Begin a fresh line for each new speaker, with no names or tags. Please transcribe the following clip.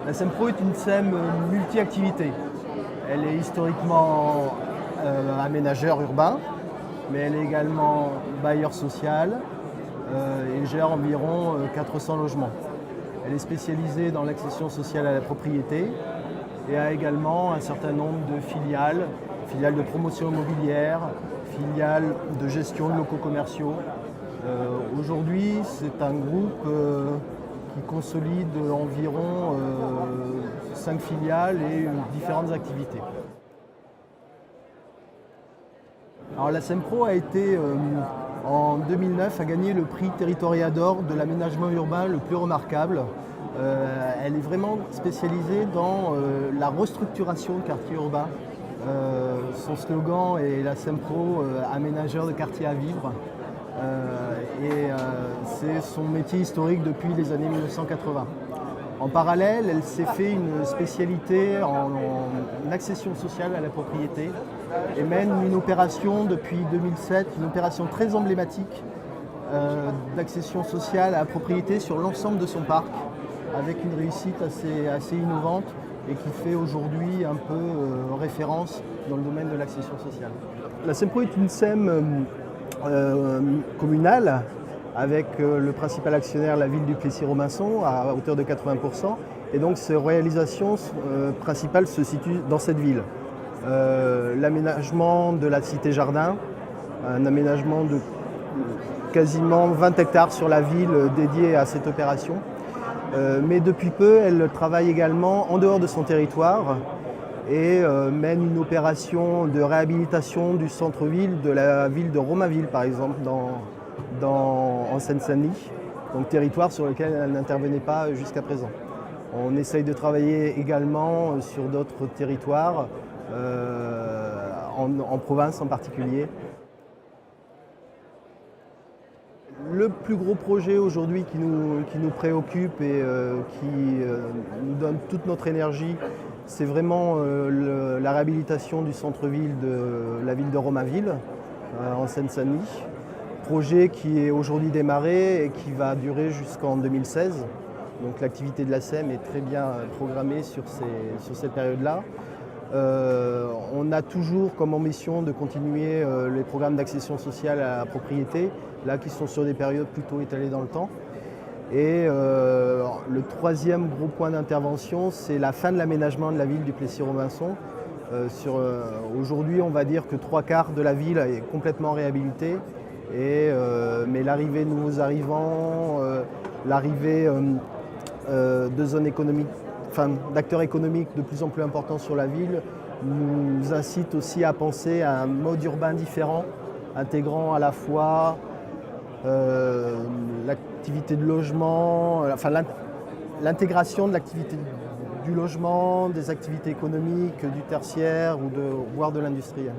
La SEMPRO est une SEM multi-activité. Elle est historiquement aménageur urbain, mais elle est également bailleur social et gère environ 400 logements. Elle est spécialisée dans l'accession sociale à la propriété et a également un certain nombre de filiales, filiales de promotion immobilière, filiales de gestion de locaux commerciaux. Aujourd'hui, c'est un groupe qui consolide environ 5 filiales et différentes activités. Alors la SEMPRO a été en 2009 a gagné le prix Territoriador de l'aménagement urbain le plus remarquable. Elle est vraiment spécialisée dans la restructuration de quartiers urbains. Son slogan est la SEMPRO aménageur de quartiers à vivre. C'est son métier historique depuis les années 1980. En parallèle, elle s'est fait une spécialité en accession sociale à la propriété et mène une opération depuis 2007, une opération très emblématique d'accession sociale à la propriété sur l'ensemble de son parc, avec une réussite assez innovante et qui fait aujourd'hui un peu référence dans le domaine de l'accession sociale. La SEMPRO est une SEM communale avec le principal actionnaire, la ville du Plessis-Robinson, à hauteur de 80%. Et donc ses réalisations principales se situent dans cette ville. L'aménagement de la cité Jardin, un aménagement de quasiment 20 hectares sur la ville dédié à cette opération. Mais depuis peu, elle travaille également en dehors de son territoire et mène une opération de réhabilitation du centre-ville de la ville de Romainville, par exemple, en Seine-Saint-Denis, donc territoire sur lequel elle n'intervenait pas jusqu'à présent. On essaye de travailler également sur d'autres territoires, en province en particulier. Le plus gros projet aujourd'hui qui nous préoccupe et qui nous donne toute notre énergie, c'est vraiment la réhabilitation du centre-ville de la ville de Romainville, en Seine-Saint-Denis. Projet qui est aujourd'hui démarré et qui va durer jusqu'en 2016. Donc l'activité de la SEM est très bien programmée sur cette période-là. On a toujours comme ambition de continuer les programmes d'accession sociale à la propriété, là qui sont sur des périodes plutôt étalées dans le temps. Et le troisième gros point d'intervention, c'est la fin de l'aménagement de la ville du Plessis-Robinson. Aujourd'hui, on va dire que 3/4 de la ville est complètement réhabilitée. Mais l'arrivée de nouveaux arrivants, l'arrivée de zones économiques, d'acteurs économiques de plus en plus importants sur la ville nous incite aussi à penser à un mode urbain différent, intégrant à la fois l'activité de logement, l'intégration de l'activité du logement, des activités économiques, du tertiaire voire de l'industriel.